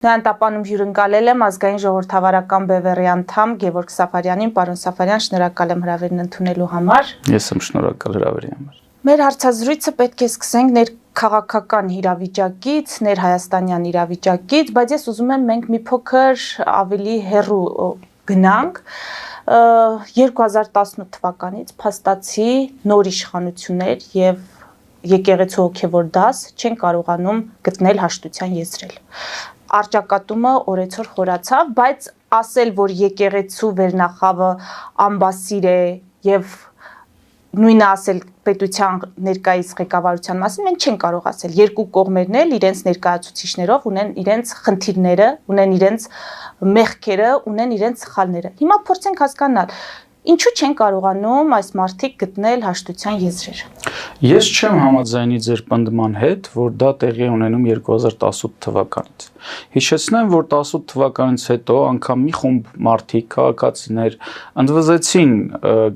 Նրան տապանում հյուրընկալել եմ ազգային ժողովրդավարական բևեռի անդամ Գևորգ Սաֆարյանին, պարոն Սաֆարյան, շնորհակալ եմ հրավերն ընդունելու համար։ Ես եմ շնորհակալ հրավերի համար։ Մեր հարցազրույցը պետք է սկսենք ներքաղաքական իրավիճակից, ներհայաստանյան իրավիճակից, բայց ես ուզում եմ մենք մի փոքր ավելի հեռու գնանք։ 2018 թվականից փաստացի նոր իշխանություններ եւ եկեղեցու հոգևոր դաս չեն կարողանում գտնել հաշտության եզրել։ Արճակատումը օրեցօր խորացավ, բայց ասել, որ եկեղեցու վերնախավը ամբասիր է եւ նույնը ասել պետության ներկայիս ղեկավարության մասին մենք չենք կարող ասել։ Երկու կողմերն էլ իրենց ներկայացուցիչներով ունեն իրենց խնդիրները, ունեն իրենց մեղքերը, ունեն իրենց սխալները։ Հիմա փորձենք հասկանալ, ինչու չեն կարողանում այս մարդիկ գտնել հաշտության եզրեր։ Ես չեմ համաձայնի ձեր պնդման հետ, որ դա տեղի է ունենում 2018 թվականից։ Հիշեցնեմ, որ 18 թվականից հետո անգամ մի խումբ մարդիկ, քաղաքացիներ ընդվզեցին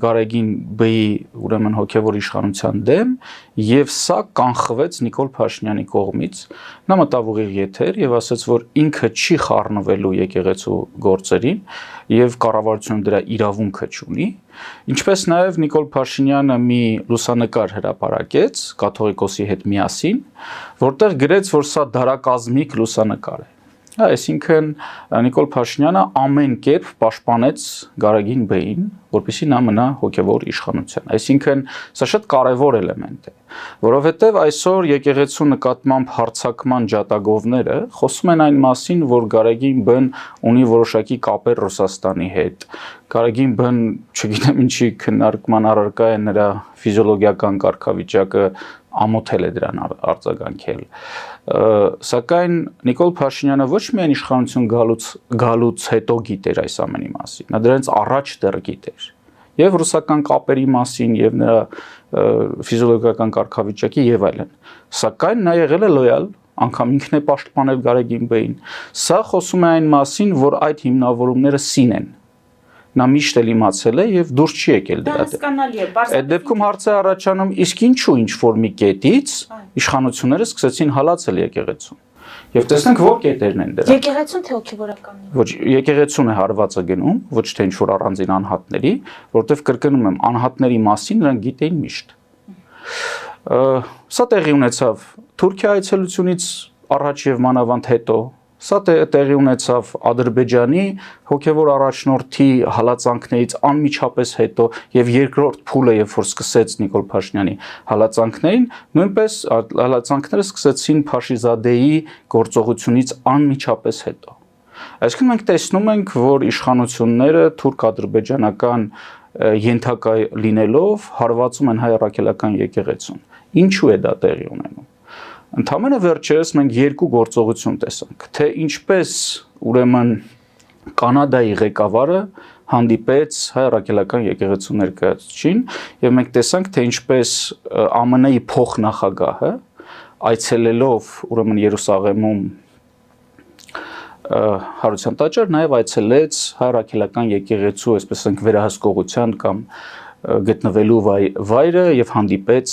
Գարեգին Բ-ի ուրեմն հոգևոր իշխանության դեմ, եւ սա կանխվեց Նիկոլ Փաշինյանի կողմից։ Նա մտավ ուղիղ եթեր եւ ասաց, որ ինքը չի խառնվելու եկեղեցու գործերին եւ կառավարությունը դրա իրավունքը չունի։ Ինչպես նաև Նիկոլ Փաշինյանը մի լուսանկար հրապարակեց կաթողիկոսի հետ միասին, որտեղ գրեց, որ սա դարակազմիկ լուսանկար է։ Այսինքն Նիկոլ Փաշինյանը ամեն կերպ պաշտպանեց Գարեգին Բ-ին, որպեսզի նա մնա հոգևոր իշխանության։ Այսինքն սա շատ կարևոր էլեմենտ է, որովհետև այսօր եկեղեցու նկատմամբ հարձակման ջատագովները խոսում են այն մասին, որ Գարեգին Բ-ն ունի որոշակի կապեր Ռուսաստանի հետ։ Գարեգին Բ-ն, չգիտեմ ինչի քննարկման առարկա է նրա ֆիզիոլոգիական կարգավիճակը ամոթել է դրան արձագանքել։ Սակայն Նիկոլ Փաշինյանը ոչ միայն իշխանություն գալուց հետո գիտեր այս ամենի մասին, նա դրանից առաջ դեռ գիտեր եւ ռուսական կապերի մասին եւ նրա ֆիզիոլոգիական կարգավիճակի եւ այլն։ Սակայն նա եղել է լոյալ, անգամ ինքն է պաշտպանել Գարեգին Բ-ին։ Սա խոսում է այն մասին, որ այդ հիմնավորումները սին են։ Նա միշտ էլ իմացել է եւ դուրս չի եկել դրած։ Այդ դեպքում հարց է առաջանում, իսկ ինչու ինչ որ մի կետից իշխանությունները սկսեցին հալածել եկեղեցուն։ Եվ տեսնենք որ կետերն են դրա։ Եկեղեցուն թե հոգևորականին։ Ոչ, եկեղեցուն է հարվածը գնում, ոչ թե ինչ որ առանձին անհատների, որովհետեւ կրկնում եմ, անհատների մասին նրանք գիտեին միշտ։ Սա տեղի ունեցավ Թուրքիա այցելությունից առաջ եւ մանավանդ հետո։ Սա տեղի ունեցավ Ադրբեջանի հոգևոր առաջնորդի հալածանքներից անմիջապես հետո եւ երկրորդ փուլը, երբ որ սկսեց Նիկոլ Փաշինյանի հալածանքներին, նույնպես հալածանքները սկսեցին Փաշիզադեի գործողությունից անմիջապես հետո։ Այսինքն մենք տեսնում ենք, որ իշխանությունները թուրք-ադրբեջանական ենթակա լինելով հարվածում են հայ առաքելական եկեղեցուն։ Ինչու է դա տեղի ունենում։ Ընդհանրապես վերջերս մենք երկու գործողություն տեսանք, թե ինչպես ուրեմն Կանադայի ղեկավարը հանդիպեց հայ առաքելական եկեղեցու ներկայացուցիչին եւ մենք տեսանք, թե ինչպես ԱՄՆ-ի փոխնախագահը այցելելով ուրեմն Երուսաղեմում հարության տաճար նաև այցելեց հայ առաքելական եկեղեցու, այսպես ասենք, վերահսկողության կամ գտնվելու վայրը եւ հանդիպեց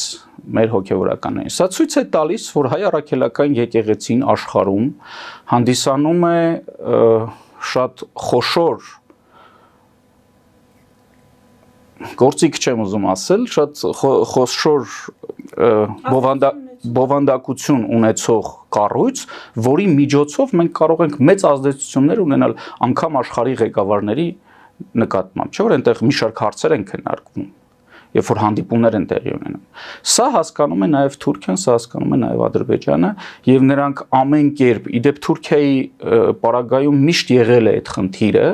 մեր հոգեվորականներին։ Սա ցույց է տալիս, որ հայ առաքելական եկեղեցին աշխարհում հանդիսանում է շատ խոշոր գործիք չեմ ուզում ասել, շատ խոշոր բովանդակություն ունեցող կառույց, որի միջոցով մենք կարող ենք մեծ ազդեցություններ ունենալ անգամ աշխարհի ղեկավարների նկատմամբ, չէ՞ որ այնտեղ մի շարք հարցեր են քննարկվում, երբ որ հանդիպումներ են տեղի ունենում։ Սա հասկանում է նաև Թուրքիան, սա հասկանում է նաև Ադրբեջանը, եւ նրանք ամեն կերպ, իդեպ Թուրքիայի պարագայում միշտ եղել է այդ խնդիրը,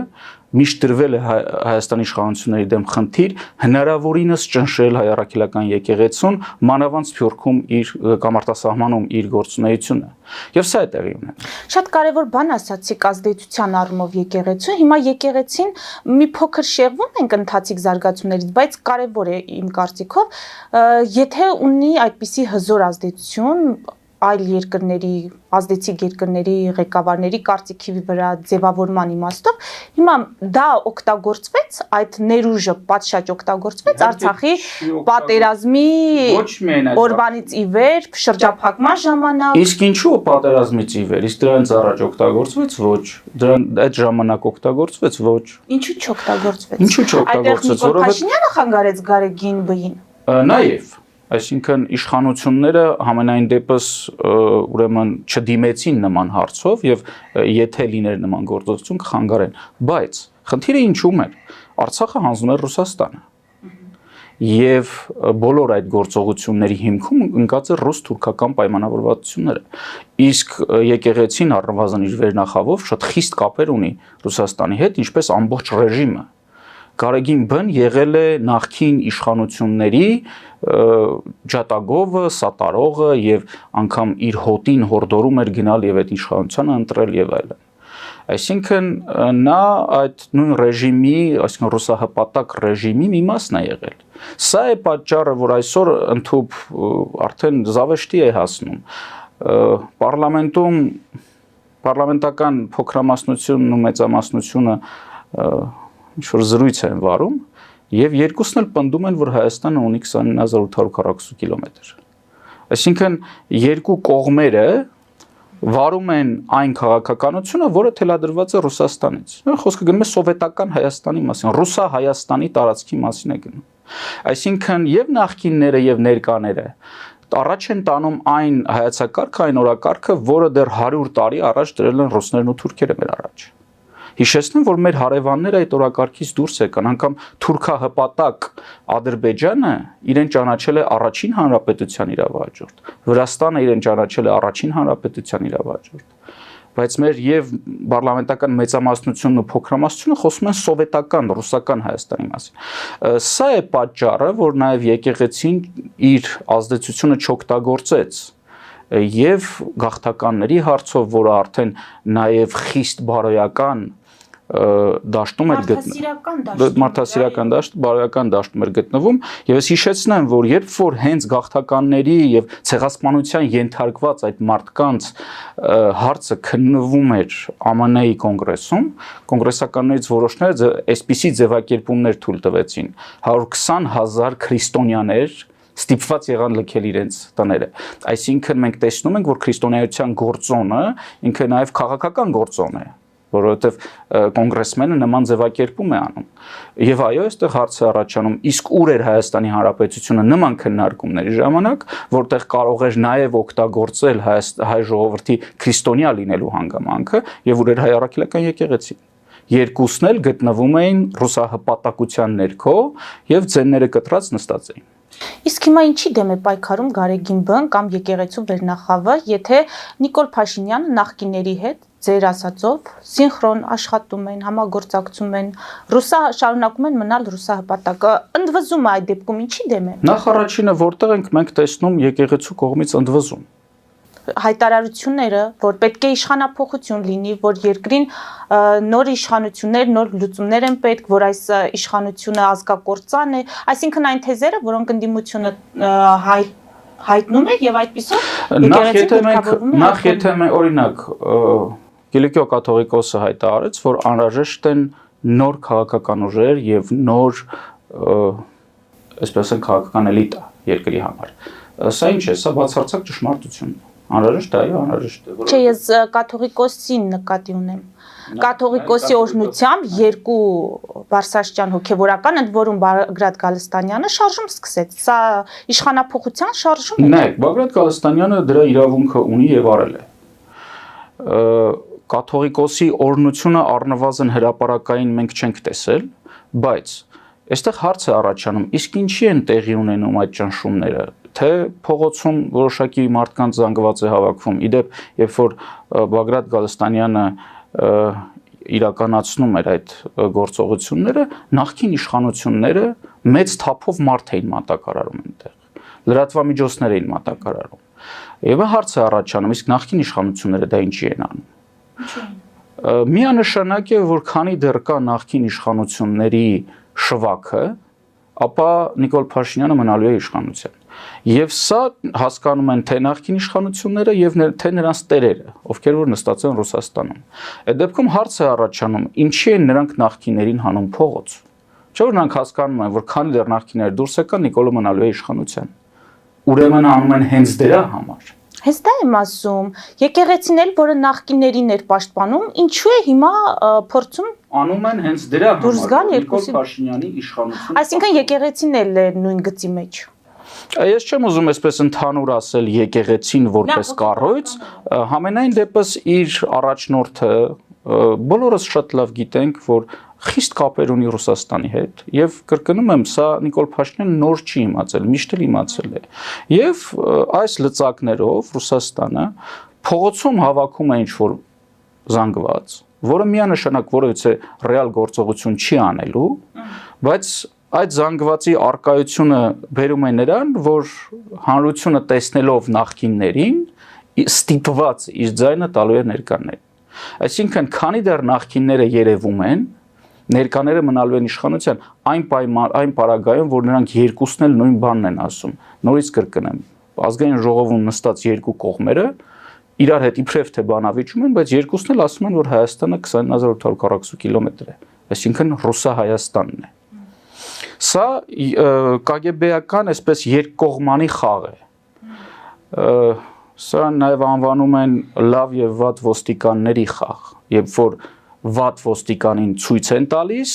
միշտ դրվել է Հայաստանի իշխանությունների դեմ խնդիր հնարավորինս ճնշել հայ առաքելական եկեղեցուն, մանավանդ Սփյուռքում իր կամ արտասահմանում իր գործունեությունը։ Եվ սա է տեղի ունենում։ Շատ կարևոր բան ասացիք ազդեցության առումով եկեղեցու։ Հիմա եկեղեցին մի փոքր շեղվում ենք ընթացիկ զարգացումներից, բայց կարևոր է իմ կարծիքով, եթե ունի այդպիսի հզոր ազդեցություն այլ երկրների, ազդեցիկ երկրների ղեկավարների կարծիքի վրա ձևավորման իմաստով, հիմա դա օգտագործվեց, այդ ներուժը պատշաճ օգտագործվեց Արցախի պատերազմի օրվանից ի վեր շրջափակման ժամանակ։ Իսկ ինչու պատերազմից ի վեր, իսկ դրանից առաջ օգտագործվեց ոչ, այդ ժամանակ օգտագործվեց ոչ։ Ինչու չօգտագործվեց։ Ինչու չօգտագործվեց, որովհետև Փաշինյանը խանգարեց Գարեգին Բ-ին։ Նաև Այսինքն իշխանությունները համենայն դեպս ուրեմն չդիմեցին նման հարցով եւ եթե լիներ նման գործողություն կխանգարեն, բայց խնդիրը ինչու՞մ էր։ Արցախը հանձնում էր Ռուսաստանը։ Եվ բոլոր այդ գործողությունների հիմքում ընկած էր ռուս-թուրքական պայմանավորվածությունները։ Իսկ եկեղեցին առնվազն իր վերնախավով շատ խիստ կապեր ունի Ռուսաստանի հետ, ինչպես ամբողջ ռեժիմը։ Գարեգին Բ-ն եղել է նախկին իշխանությունների ջատագովը, սատարողը եւ անգամ իր հոտին հորդորում էր գնալ եւ այդ իշխանությանը ընտրել եւ այլն։ Այսինքն նա այդ նույն ռեժիմի, այսինքն ռուսահպատակ ռեժիմի մի մասն է եղել։ Սա է պատճառը, որ այսօր ընդհանուր արդեն զավեշտի է հասնում։ Պարլամենտական փոքրամասնությունն ու մեծամասնությունը ինչ-որ զրույց են վարում եւ երկուսն էլ պնդում են, որ Հայաստանը ունի 29840 կիլոմետր։ Այսինքն երկու կողմերը վարում են այն քաղաքականությունը, որը թելադրված է Ռուսաստանից։ Խոսքը գնում է սովետական Հայաստանի մասին, Ռուսա-Հայաստանի տարածքի մասին է գնում։ Այսինքն եւ նախկինները եւ ներկաները առաջ են տանում այն հայեցակարգը, այն օրակարգը, որը դեռ 100 տարի առաջ դրել են ռուսներն ու թուրքերը մեր առաջ։ Հիշեցնեմ, որ մեր հարևանները այդ օրակարգից դուրս եկան, անգամ թուրքահպատակ Ադրբեջանը իրեն ճանաչել է առաջին հանրապետության իրավահաջորդ, Վրաստանը իրեն ճանաչել է առաջին հանրապետության իրավահաջորդ, բայց մեր եւ պարլամենտական մեծամասնությունն ու փոքրամասնությունը խոսում են սովետական, ռուսական Հայաստանի մասին։ Սա է պատճառը, որ նաեւ եկեղեցին իր ազդեցությունը չօգտագործեց եւ գաղթականների հարցով, որը արդեն նաեւ խիստ բարոյական դաշտում էր մարդասիրական դաշտ, բարոյական դաշտում էր գտնվում եւ ես հիշեցնեմ, որ երբ որ հենց գաղթականների եւ ցեղասպանության ենթարկված այդ մարդկանց հարցը քննվում էր ԱՄՆ-ի կոնգրեսում, կոնգրեսականներից որոշները այսպիսի ձևակերպումներ թույլ տվեցին 120,000 քրիստոնյաներ ստիպված եղան լքել իրենց տները։ Այսինքն մենք տեսնում ենք, որ քրիստոնեայության գործոնը ինքը նաև քաղաքական գործոն է, որովհետև կոնգրեսմենը նման ձևակերպում է անում։ Եվ այո, այստեղ հարց է առաջանում, իսկ ուր էր Հայաստանի Հանրապետությունը նման քննարկումների ժամանակ, որտեղ կարող էր նաև օգտագործել հայ ժողովրդի քրիստոնյա լինելու հանգամանքը եւ ուր էր հայ առաքելական եկեղեցին։ Երկուսն էլ գտնվում էին ռուսահպատակության ներքո եւ ձենները կտրած նստած էին։ Իսկ հիմա ինչի դեմ է պայքարում Գարեգին Բ-ն կամ եկեղեցու վերնախավը, եթե Նիկոլ Փաշինյանը նախկիների հետ ձեր ասածով սինխրոն աշխատում են, համագործակցում են, շարունակում են մնալ ռուսահպատակը, ընդվզումը այդ դեպքում ինչի դեմ է։ Նախ առաջինը որտեղ ենք մենք տեսնում եկեղեցու կողմից ընդվզում։ Հայտարարությունները, որ պետք է իշխանափոխություն լինի, որ երկրին նոր իշխանություններ, նոր լուծումներ են պետք, որ այս իշխանությունը ազգակործան է, այսինքն այն թեզերը, որոնք ընդդիմությունը հայտնում է եւ այդպիսով նախ եթե մենք օրինակ Կիլիկիո կաթողիկոսը հայտարարեց, որ անհրաժեշտ են նոր քաղաքական ուժեր եւ նոր այսպես են քաղաքական էլիտա երկրի համար։ Սա ինչ է, սա բացարձակ ճշմարտությունն է։ Անհրաժեշտ է, այո, անհրաժեշտ է։ Չէ, ես կաթողիկոսին նկատի ունեմ։ Կաթողիկոսի օրհնությամբ երկու բարձրաստիճան հոգևորական, ընդ որում Բագրատ Գալստանյանը շարժում սկսեց։ Սա իշխանափոխության շարժում է։ Նայեք, Բագրատ Գալստանյանը դրա իրավունքը ունի եւ արել է։ Կաթողիկոսի օրհնությունը առնվազն հրապարակային մենք չենք տեսել, բայց այստեղ հարց է առաջանում, իսկ ինչի են տեղի ունենում այդ ճնշումները, թե փողոցում որոշակի մարդկանց զանգված է հավաքվում։ Իդեպ, երբ որ Բագրատ Գալստանյանը իրականացնում էր այդ գործողությունները, նախկին իշխանությունները մեծ թափով մարդ էին մատակարարում այնտեղ, լրատվամիջոցներ էին մատակարարում։ Եվ հարց է առաջանում, իսկ նախկին իշխանությունները դա ինչի են անում։ Միանշանակ է, որ քանի դեռ կա նախկին իշխանությունների շվաքը, ապա Նիկոլ Փաշինյանը մնալու է իշխանության։ Եվ սա հասկանում են թե նախկին իշխանությունները եւ թե նրանց տերերը, ովքեր որ նստած են Ռուսաստանում։ Այդ դեպքում հարց է առաջանում, ինչի են նրանք նախկիներին հանում փողոց։ Չէ՞ որ նրանք հասկանում են, որ քանի դեռ նախկիները դուրս եկան, Նիկոլը մնալու է իշխանության։ Ուրեմն անում են հենց դրա համար։ Հենց դա եմ ասում, եկեղեցին էլ, որը նախկիներին էր պաշտպանում, ինչու է հիմա փորձում անում են հենց դրա դուրս գալ համար։ երկուսի- Նիկոլ Փաշինյանի իշխանությունը։ Այսինքն եկեղեցին էլ է նույն գծի մեջ։ Ես չեմ ուզում այսպես ընդհանուր ասել եկեղեցին որպես կառույց, համենայն դեպս իր առաջնորդը բոլորս շատ լավ գիտենք, որ խիստ կապեր ունի Ռուսաստանի հետ եւ կրկնում եմ, սա Նիկոլ Փաշինյանը նոր չի իմացել, միշտ էլ իմացել է։ Եվ այս լծակներով Ռուսաստանը փողոցում հավաքում է ինչ-որ զանգված, որը միանշանակ որևիցե ռեալ գործողություն չի անելու, բայց այդ զանգվածի արկայությունը բերում է նրան, որ հանրությունը տեսնելով նախկիններին ստիպված իր ձայնը տալու է ներկաներ։ Այսինքն, քանի դեռ նախկինները երևում են, ներկաները մնալու են իշխանության այն պարագայում, որ նրանք երկուսն էլ նույն բանն են ասում։ Նորից կրկնեմ, ազգային ժողովում նստած երկու կողմերը իրար հետ իբրև թե բանավիճում են, բայց երկուսն էլ ասում են, որ Հայաստանը 20840 կիլոմետր է, այսինքն Ռուսա-Հայաստանն է։ Սա կագեբեական այսպես երկկողմանի խաղ է։ Սա նաև անվանում են լավ եւ վատ ոստիկանների խաղ, երբ որ վատ ոստիկանին ցույց են տալիս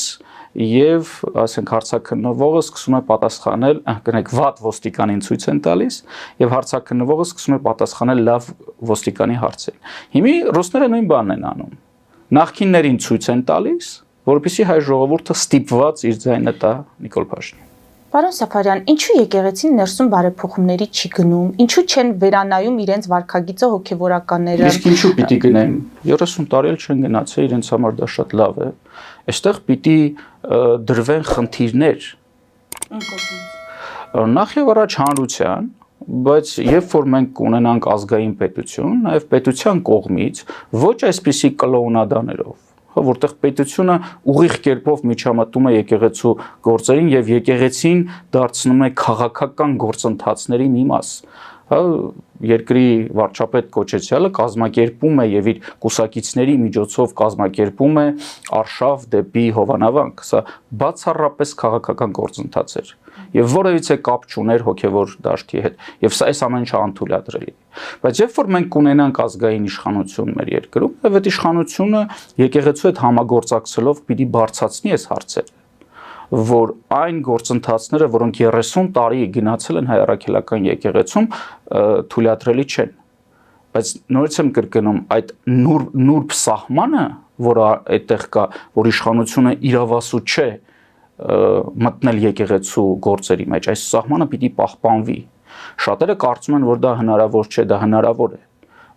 եւ ասենք հարցաքննողը սկսում է պատասխանել, կնեք վատ ոստիկանին ցույց են տալիս եւ հարցաքննողը սկսում է պատասխանել լավ ոստիկանի հարցին։ Հիմա ռուսները նույն բանն են անում։ Նախկիններին ցույց են տալիս, որովհետեւ հայ ժողովուրդը ստիպված իր ձայնը տա Նիկոլ Փաշինյանին։ Պարոն Սաֆարյան, ինչու եկեղեցին ներսում բարեփոխումների չի գնում, ինչու չեն վերանայում իրենց վարքագիծը հոգևորականները։ Իսկ ինչու պիտի գնային, 30 տարի էլ չեն գնացել, իրենց համար դա շատ լավ է։ Այստեղ պիտի դրվեն խնդիրներ։ Նախ եւ առաջ հանրության, բայց երբ որ մենք կունենանք ազգային պետություն, նաև պետության կողմից ոչ այսպիսի կլոունադաներով, որտեղ պետությունը ուղիղ կերպով միջամտում է եկեղեցու գործերին եւ եկեղեցին դարձնում է քաղաքական գործընթացների մի մաս։ Երկրի վարչապետ կոչեցյալը կազմակերպում է եւ իր կուսակիցների միջոցով կազմակերպում է արշավ դեպի Հովանավանք։ Սա բացառապես քաղաքական գործընթաց էր եւ որևիցե կապ չուներ հոգեվոր դաշտի հետ եւ սա այս ամեն ինչը անթույլատրելի։ Բայց երբ որ մենք կունենանք ազգային իշխանություն մեր երկրում, եւ այդ իշխանությունը եկեղեցու հետ համագործակցելով պիտի բարձրացնի այս հարցերը, որ այն գործընթացները, որոնք 30 տարի գնացել են հայ առաքելական եկեղեցում, թույլատրելի չեն։ Բայց նորից եմ կրկնում, այդ նուրբ սահմանը, որը այդտեղ կա, որ իշխանությունը իրավասու չէ մտնել եկեղեցու գործերի մեջ, այս սահմանը պիտի պահպանվի։ Շատերը կարծում են, որ դա հնարավոր չէ, դա հնարավոր է։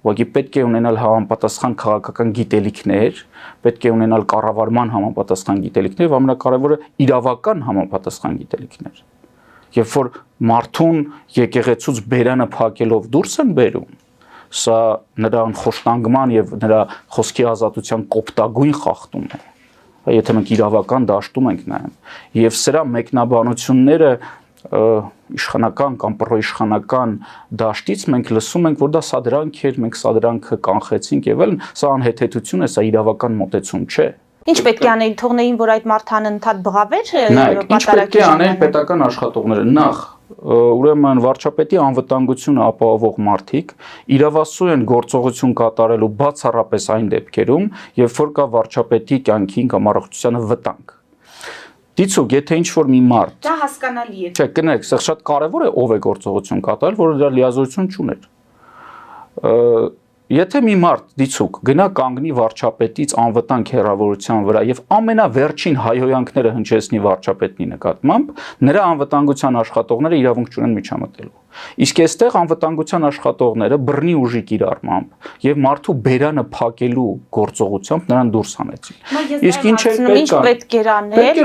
Ուղղակի պետք է ունենալ համապատասխան քաղաքական գիտելիքներ, պետք է ունենալ կառավարման համապատասխան գիտելիքներ, եւ ամենակարևորը իրավական համապատասխան գիտելիքներ։ Երբ որ մարդուն եկեղեցուց բերանը փակելով դուրս են բերում, սա նրան խոշտանգման եւ նրա խոսքի ազատության կոպտագույն խախտում է։ Եթե մենք իրավական դաշտում ենք նայում, եւ սրա մեկնաբանությունները իշխանական կամ պրոիշխանական դաշտից մենք լսում ենք, որ դա սադրանք էր, մենք սադրանքը կանխեցինք եւ այլն, սա անհեթեթություն է, սա իրավական մոտեցում չէ։ Ինչ պետք է անեին, թողնեին, որ այդ մարդը անընդհատ բղավեր Ինչ պետք է անեն պետական աշխատողները։ Նախ, ուրեմն վարչապետի անվտանգությունը ապահովող մարդիկ իրավասու են գործողություն կատարելու բացառապես այն դեպքերում, երբ որ կա վարչապետի կյանքին կամ առողջությանը վտանգ։ Դիցուկ, եթե ինչ-որ մի մարդ Դա հասկանալի է։ Չէ, կներեք, սա շատ կարևոր է ով է գործողություն կատարել, որը դրա լիազորություն չուներ։ Եթե մի մարդ դիցուկ գնա կանգնի վարչապետից անվտանգ հեռավորության վրա եւ ամենավերջին հայհոյանքները հնչեցնի վարչապետի նկատմամբ, նրա անվտանգության աշխատողները իրավունք չունեն միջամտելու։ Իսկ այստեղ անվտանգության աշխատողները բռնի ուժի կիրառմամբ եւ մարդու բերանը փակելու գործողությամբ նրան դուրս հանեցին։ Իսկ ինչ պետք էր անել,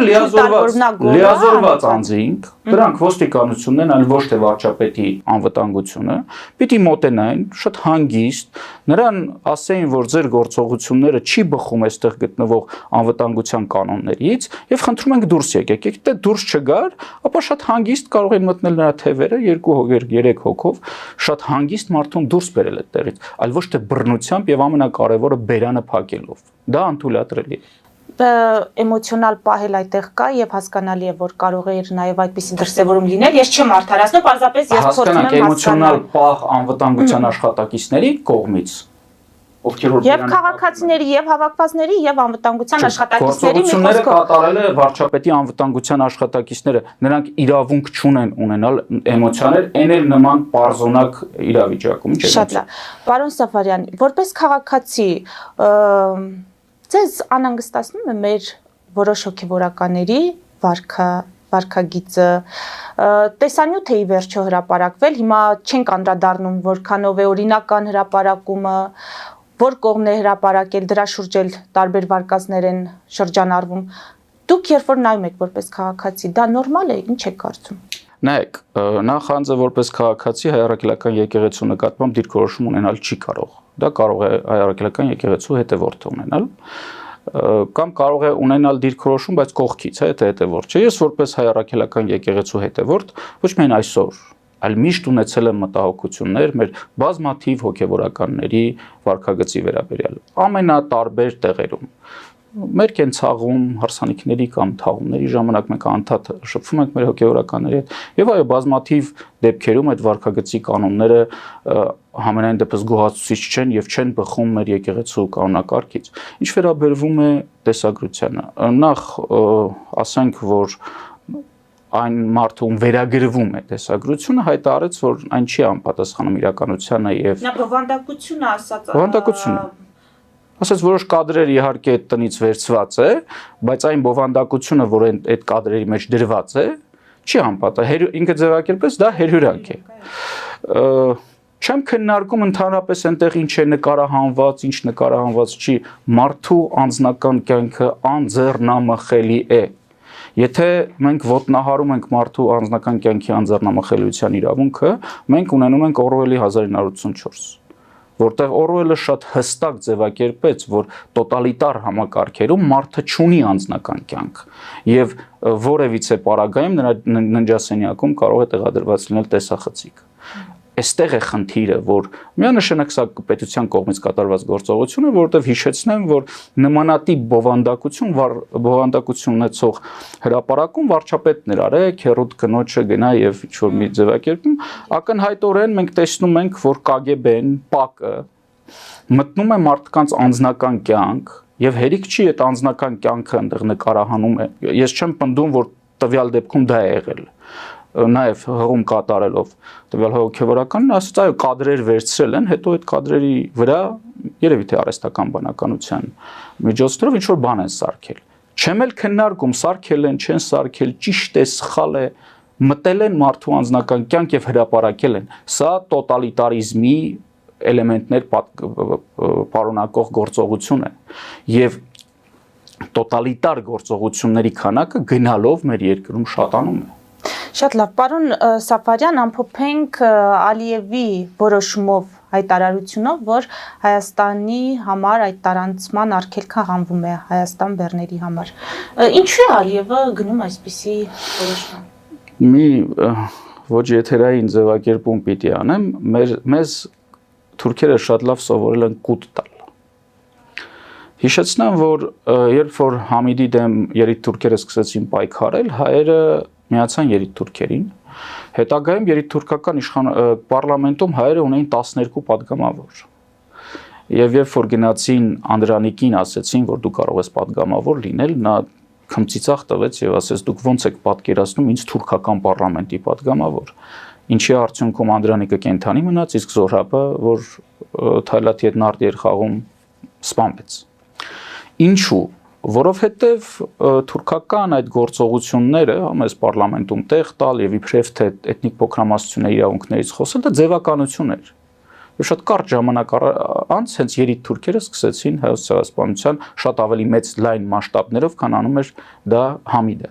լիազորված անձինք, դրանք ոստիկանությունն են, այլ ոչ թե վարչապետի անվտանգությունը, պիտի մոտենային շատ հանգիստ, նրան ասեին, որ ձեր գործողությունները չի բխում այստեղ գտնվող անվտանգության կանոններից եւ խնդրում ենք դուրս եկեք։ Եթե դուրս չգար, ապա շատ հանգիստ կարող են մտնել նրա թևերը 2 հոգեր 3 հոգով շատ հանգիստ մարդուն դուրս բերել այդտեղից, այլ ոչ թե բռնությամբ եւ ամենակարևորը բերանը փակելով։ Դա անթույլատրելի է։ Էմոցիոնալ պահել այդտեղ կա եւ հասկանալի է, որ կարող է նաեւ այդպիսի դրսեւորում լինել։ Ես չեմ արդարացնում, պարզապես ես փորձում եմ հասկանալ։ Էմոցիոնալ պահ անվտանգության աշխատակիցների կողմից, ովքեր որ եւ քաղաքացիների եւ հավաքվածների եւ անվտանգության աշխատակիցների մի խոսքով կատարել է վարչապետի անվտանգության աշխատակիցները, նրանք իրավունք չունեն ունենալ էմոցիաներ, այն էլ նման պարզոնակ իրավիճակում, չէ՞։ Շատ լավ։ Պարոն Սաֆարյան, որպես քաղաքացի, ձեզ անհանգստացնում է մեր որոշ հոգեվորականների վարքագիծը, տեսանյութ է ի վերջո հրապարակվել, հիմա չենք անդրադառնում որքանով է օրինական հրապարակումը, որ կողմն է հրապարակել, դրա շուրջ էլ տարբեր վարկածներ են շրջանառվում։ Դուք երբ որ նայում եք որպես քաղաքացի, դա նորմալ է, ինչ եք կարծում։ Նայեք, նախ անձը որպես քաղաքացի հայ առաքելական եկեղեցու նկատմամբ դիրքորոշում ունենալ չի կարող։ Դա կարող է հայ առաքելական եկեղեցու հետևորդը ունենալ, կամ կարող է ունենալ դիրքորոշում, բայց կողքից, դա հետևորդ չէ։ Ես որպես հայ առաքելական եկեղեցու հետևորդ ոչ միայն այսօր, այլ միշտ ունեցել եմ մտահոգություններ մեր բազմաթիվ հոգևորականների վարքագծի վերաբերյալ ամենատարբեր տեղերում։ Մեր կենցաղում, հարսանիքների կամ թաղումների ժամանակ մենք անդադ շփվում ենք մեր հոգևորականների հետ, եւ այո, բազմաթիվ դեպքերում այդ վարքագծի կանոնները համենայն դեպս գոհացուցիչ չեն եւ չեն բխում մեր եկեղեցու կանոնակարգից։ Ինչ վերաբերվում է տեսագրությանը, նախ ասենք, որ այն մարդուն վերագրվում է տեսագրությունը, հայտարարեց, որ այն չի անպատասխանում իրականությանը եւ նա բովանդակություն է ասած։ Բովանդակությունը ասած որոշ կադրեր իհարկե տնից վերցված է, բայց այն բովանդակությունը, որ այդ կադրերի մեջ դրված է, չի անպատասխան։ Ինքը ձևակերպեց, դա հերհյուրանք է։ Չեմ քննարկում ընդհանրապես այնտեղ ինչ է նկարահանված, ինչ նկարահանված չի, մարդու անձնական կյանքը անձեռնամխելի է։ Եթե մենք ոտնահարում ենք մարդու անձնական կյանքի անձեռնամխելիության իրավունքը, մենք ունենում ենք Օրուելի 1984, որտեղ Օրուելը շատ հստակ ձևակերպեց, որ տոտալիտար համակարգերում մարդը չունի անձնական կյանք եւ որևիցե պարագայում նրա ննջասենյակում կարող է տեղադրված լինել տեսախցիկ։ Այստեղ է խնդիրը, որ միանշանակ սա պետության կողմից կատարված գործողություն է, որովհետև հիշեցնեմ, որ նմանատիպ բովանդակություն ունեցող հրապարակում վարչապետն էր արեք, հերոտ կնոջը գնա եւ ինչ որ մի ձևակերպում, ակնհայտորեն մենք տեսնում ենք, որ KGB-ն, ՊԱԿ-ը մտնում է մարդկանց անձնական կյանք եւ հերիք չի այդ անձնական կյանքը այնտեղ նկարահանում է։ Ես չեմ պնդում, որ տվյալ դեպքում դա է եղել։ Նաև հղում կատարելով տվյալ հոգևորականն ասաց, այո, կադրեր վերցրել են, հետո այդ կադրերի վրա երևի թե արհեստական բանականության միջոցներով ինչ որ բան են սարքել։ Չեմ էլ քննարկում սարքել են, չեն սարքել, ճիշտ է, սխալ է, մտել են մարդու անձնական կյանք եւ հրապարակել են։ Սա տոտալիտարիզմի էլեմենտներ պարունակող գործողություն է եւ տոտալիտար գործողությունների քանակը գնալով մեր երկրում շատանում է։ Շատ լավ, պարոն Սաֆարյան, ամփոփենք Ալիևի որոշումով հայտարարությունով, որ Հայաստանի համար այդ տարանցման արգելքը հանվում է Հայաստան բեռների համար։ Ինչու է Ալիևը գնում այսպիսի որոշում։ Մի ոչ եթերային ձևակերպում պիտի անեմ, մեզ թուրքերը շատ լավ սովորել են կուտ տալ։ Հիշեցնեմ, որ երբ որ Համիդի դեմ երիտթուրքերը սկսեցին պայքարել, հայերը միացան երիտթուրքերին, հետագայում երիտթուրքական պարլամենտում հայերը ունեին 12 պատգամավոր։ Եվ երբ որ գնացին Անդրանիկին, ասեցին, որ դու կարող ես պատգամավոր լինել, նա քմծիծաղ տվեց եւ ասեց, դուք ո՞նց եք պատկերացնում ինձ թուրքական պարլամենտի պատգամավոր։ Ինչի արդյունքում Անդրանիկը կենթանի մնաց, իսկ Զոհրաբը, որ Թայլաթի հետ նարդի էր խաղում, սպանվեց։ Ինչու։ որովհետև թուրքական այդ գործողությունները, մեզ պարլամենտում տեղ տալ եւ իբրև թե էթնիկ փոքրամասնությունների իրավունքներից խոսել, դա ձևականություն էր։ Եվ շատ կարճ ժամանակ անց հենց երիտ թուրքերը սկսեցին հայոց ցեղասպանության շատ ավելի մեծ լայն մասշտաբներով, քան անում էր դա Համիդը։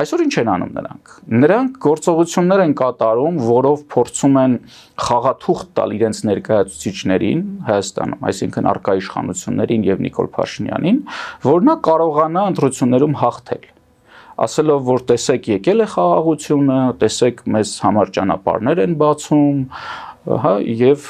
Այսօր ինչ են անում նրանք։ Նրանք գործողություններ են կատարում, որով փորձում են խաղաթուղթ տալ իրենց ներկայացուցիչներին Հայաստանում, այսինքն արկա իշխանություններին եւ Նիկոլ Փաշինյանին, որ նա կարողանա ընտրություններում հաղթել։ Ասելով, որ տեսեք եկել է խաղաղությունը, տեսեք մեզ համար ճանապարհներ են բացում, հա, եւ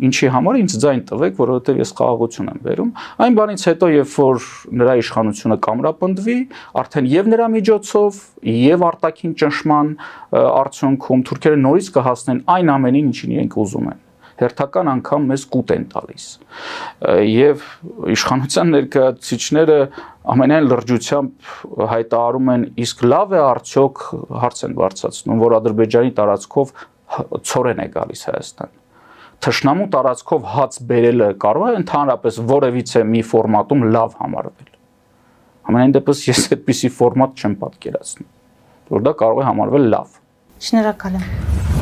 ինչի համար ինձ ձայն տվեք, որովհետեւ ես խաղաղություն եմ բերում։ Այն բանից հետո, երբ որ նրա իշխանությունը կամրապնդվի, արդեն եւ նրա միջոցով եւ արտաքին ճնշման արդյունքում թուրքերը նորից կհասնեն այն ամենին, ինչին իրենք ուզում են։ Հերթական անգամ մեզ կուտ են տալիս։ Եվ իշխանության ներկայացուցիչները ամենայն լրջությամբ հայտարարում են, իսկ լավ է արդյոք հարց են բարձրացնում, որ Ադրբեջանի տարածքով ցորեն է գալիս Հայաստան։ Թշնամու տարածքով հաց բերելը կարող է ընդհանրապես որևիցե մի ֆորմատում լավ համարվել։ Ամենայն դեպս ես այդպիսի ֆորմատ չեմ պատկերացնում, որ դա կարող է համարվել լավ։ Շնորհակալ եմ։